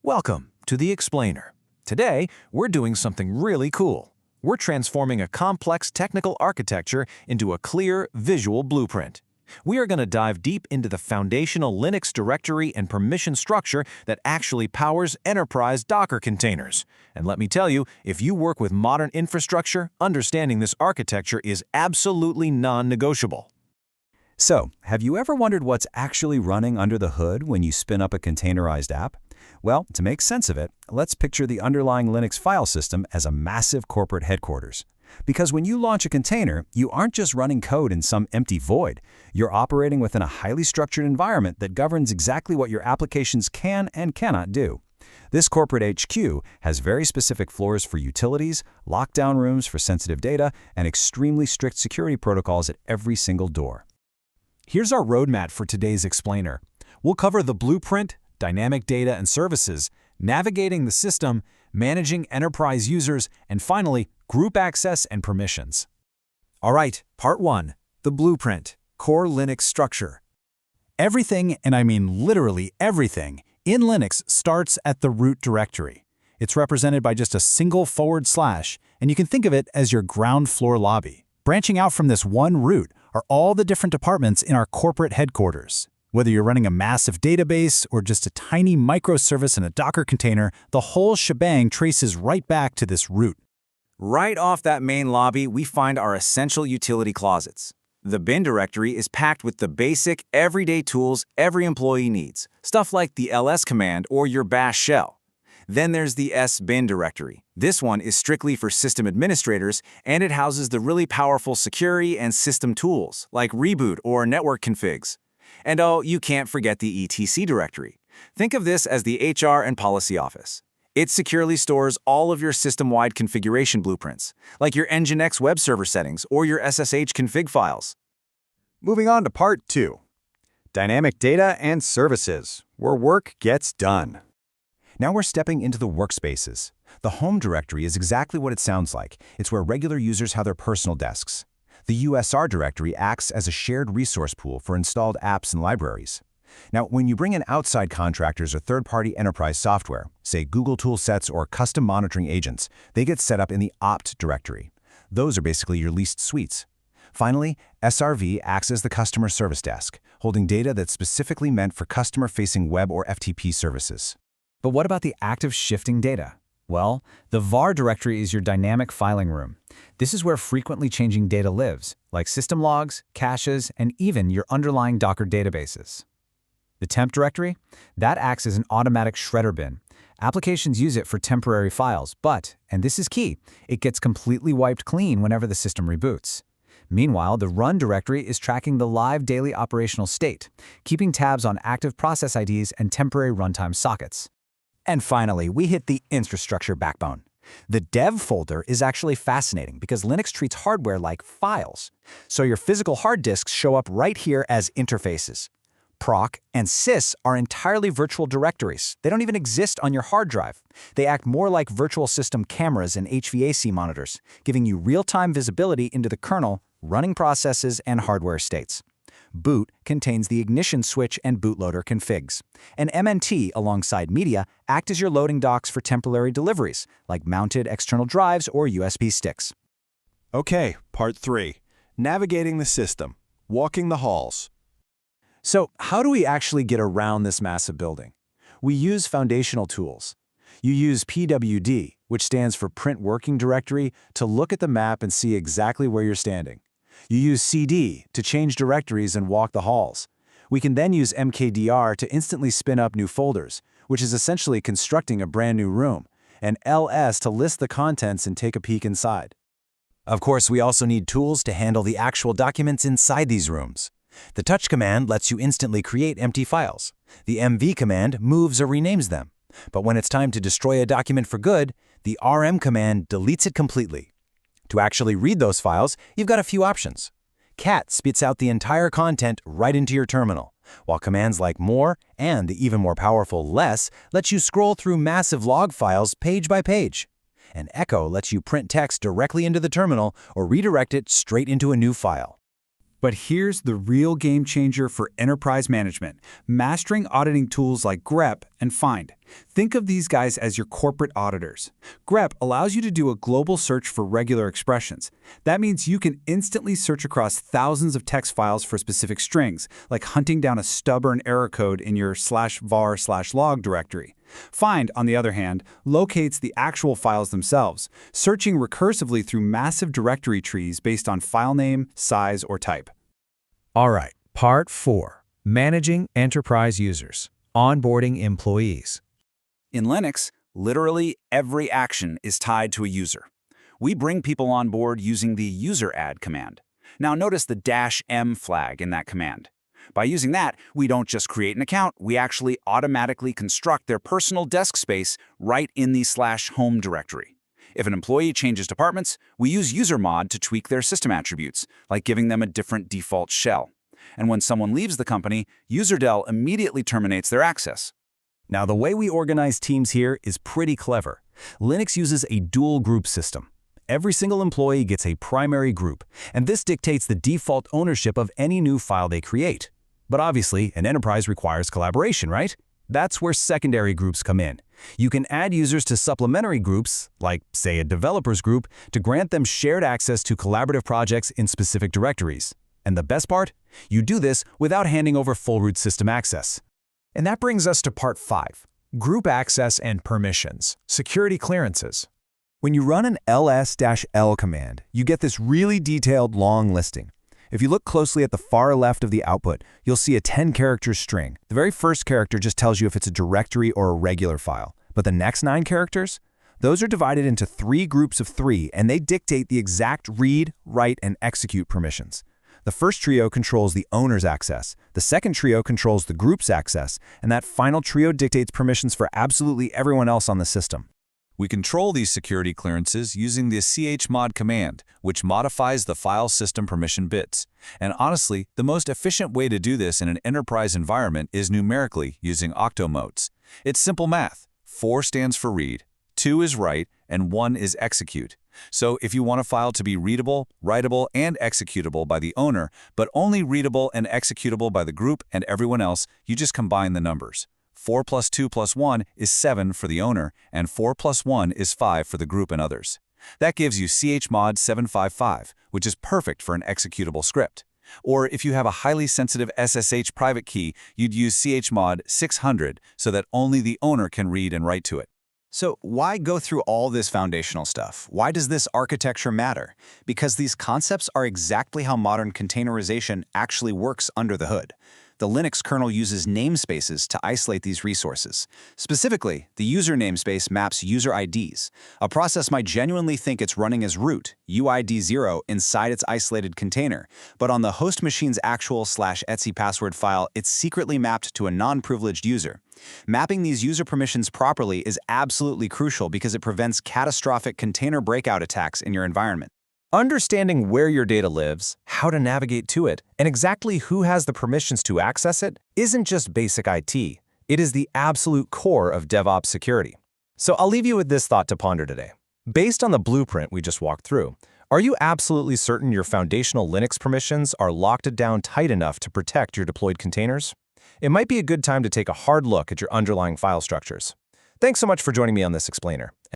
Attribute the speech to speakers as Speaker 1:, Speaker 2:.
Speaker 1: Welcome to The Explainer. Today, we're doing something really cool. We're transforming a complex technical architecture into a clear, visual blueprint. We are going to dive deep into the foundational Linux directory and permission structure that actually powers enterprise Docker containers. And let me tell you, if you work with modern infrastructure, understanding this architecture is absolutely non-negotiable.
Speaker 2: So, have you ever wondered what's actually running under the hood when you spin up a containerized app? Well, to make sense of it, let's picture the underlying Linux file system as a massive corporate headquarters. Because when you launch a container, you aren't just running code in some empty void. You're operating within a highly structured environment that governs exactly what your applications can and cannot do. This corporate HQ has very specific floors for utilities, lockdown rooms for sensitive data, and extremely strict security protocols at every single door.
Speaker 3: Here's our roadmap for today's explainer. We'll cover the blueprint, dynamic data and services, navigating the system, managing enterprise users, and finally, group access and permissions.
Speaker 1: All right, Part 1, the blueprint, core Linux structure.
Speaker 3: Everything, and I mean literally everything, in Linux starts at the root directory. It's represented by just a single /, and you can think of it as your ground floor lobby. Branching out from this one root are all the different departments in our corporate headquarters. Whether you're running a massive database or just a tiny microservice in a Docker container, the whole shebang traces right back to this root.
Speaker 1: Right off that main lobby, we find our essential utility closets. The bin directory is packed with the basic, everyday tools every employee needs, stuff like the ls command or your bash shell. Then there's the sbin directory. This one is strictly for system administrators, and it houses the really powerful security and system tools, like reboot or network configs. And oh, you can't forget the etc directory. Think of this as the HR and policy office. It securely stores all of your system-wide configuration blueprints, like your Nginx web server settings or your SSH config files.
Speaker 2: Moving on to Part 2, dynamic data and services, where work gets done. Now we're stepping into the workspaces. The home directory is exactly what it sounds like. It's where regular users have their personal desks. The USR directory acts as a shared resource pool for installed apps and libraries. Now, when you bring in outside contractors or third-party enterprise software, say Google toolsets or custom monitoring agents, they get set up in the opt directory. Those are basically your leased suites. Finally, SRV acts as the customer service desk, holding data that's specifically meant for customer-facing web or FTP services.
Speaker 4: But what about the active shifting data? Well, the var directory is your dynamic filing room. This is where frequently changing data lives, like system logs, caches, and even your underlying Docker databases. The temp directory? That acts as an automatic shredder bin. Applications use it for temporary files, but, and this is key, it gets completely wiped clean whenever the system reboots. Meanwhile, the run directory is tracking the live daily operational state, keeping tabs on active process IDs and temporary runtime sockets.
Speaker 1: And finally, we hit the infrastructure backbone. The dev folder is actually fascinating because Linux treats hardware like files. So your physical hard disks show up right here as interfaces. Proc and sys are entirely virtual directories. They don't even exist on your hard drive. They act more like virtual system cameras and HVAC monitors, giving you real-time visibility into the kernel, running processes, and hardware states. Boot contains the ignition switch and bootloader configs. And MNT, alongside media, act as your loading docks for temporary deliveries, like mounted external drives or USB sticks.
Speaker 5: Okay, Part 3, navigating the system, walking the halls.
Speaker 3: So, how do we actually get around this massive building? We use foundational tools. You use PWD, which stands for Print Working Directory, to look at the map and see exactly where you're standing. You use CD to change directories and walk the halls. We can then use mkdir to instantly spin up new folders, which is essentially constructing a brand new room, and ls to list the contents and take a peek inside.
Speaker 2: Of course, we also need tools to handle the actual documents inside these rooms. The touch command lets you instantly create empty files. The mv command moves or renames them. But when it's time to destroy a document for good, the rm command deletes it completely. To actually read those files, you've got a few options. Cat spits out the entire content right into your terminal, while commands like more and the even more powerful less let you scroll through massive log files page by page. And echo lets you print text directly into the terminal or redirect it straight into a new file.
Speaker 1: But here's the real game changer for enterprise management, mastering auditing tools like grep and find. Think of these guys as your corporate auditors. Grep allows you to do a global search for regular expressions. That means you can instantly search across thousands of text files for specific strings, like hunting down a stubborn error code in your /var/log directory. Find, on the other hand, locates the actual files themselves, searching recursively through massive directory trees based on file name, size, or type.
Speaker 4: All right, Part 4. Managing Enterprise Users. Onboarding Employees.
Speaker 1: In Linux, literally every action is tied to a user. We bring people on board using the useradd command. Now notice the -m flag in that command. By using that, we don't just create an account, we actually automatically construct their personal desk space right in the /home directory. If an employee changes departments, we use usermod to tweak their system attributes, like giving them a different default shell. And when someone leaves the company, userdel immediately terminates their access.
Speaker 2: Now, the way we organize teams here is pretty clever. Linux uses a dual group system. Every single employee gets a primary group, and this dictates the default ownership of any new file they create. But obviously, an enterprise requires collaboration, right? That's where secondary groups come in. You can add users to supplementary groups, like, say, a developers group, to grant them shared access to collaborative projects in specific directories. And the best part? You do this without handing over full root system access.
Speaker 3: And that brings us to Part 5, Group Access and Permissions, Security Clearances.
Speaker 2: When you run an ls-l command, you get this really detailed long listing. If you look closely at the far left of the output, you'll see a 10-character string. The very first character just tells you if it's a directory or a regular file. But the next 9 characters? Those are divided into 3 groups of 3, and they dictate the exact read, write, and execute permissions. The first trio controls the owner's access, the second trio controls the group's access, and that final trio dictates permissions for absolutely everyone else on the system.
Speaker 5: We control these security clearances using the chmod command, which modifies the file system permission bits. And honestly, the most efficient way to do this in an enterprise environment is numerically using octomodes. It's simple math. 4 stands for read, 2 is write, and 1 is execute. So if you want a file to be readable, writable, and executable by the owner, but only readable and executable by the group and everyone else, you just combine the numbers. 4 plus 2 plus 1 is 7 for the owner, and 4 plus 1 is 5 for the group and others. That gives you chmod 755, which is perfect for an executable script. Or if you have a highly sensitive SSH private key, you'd use chmod 600 so that only the owner can read and write to it.
Speaker 3: So why go through all this foundational stuff? Why does this architecture matter? Because these concepts are exactly how modern containerization actually works under the hood. The Linux kernel uses namespaces to isolate these resources. Specifically, the user namespace maps user IDs. A process might genuinely think it's running as root, uid0, inside its isolated container, but on the host machine's actual /etc password file, it's secretly mapped to a non-privileged user. Mapping these user permissions properly is absolutely crucial because it prevents catastrophic container breakout attacks in your environment. Understanding where your data lives, how to navigate to it, and exactly who has the permissions to access it isn't just basic IT. It is the absolute core of DevOps security. So I'll leave you with this thought to ponder today. Based on the blueprint we just walked through, are you absolutely certain your foundational Linux permissions are locked down tight enough to protect your deployed containers? It might be a good time to take a hard look at your underlying file structures. Thanks so much for joining me on this explainer.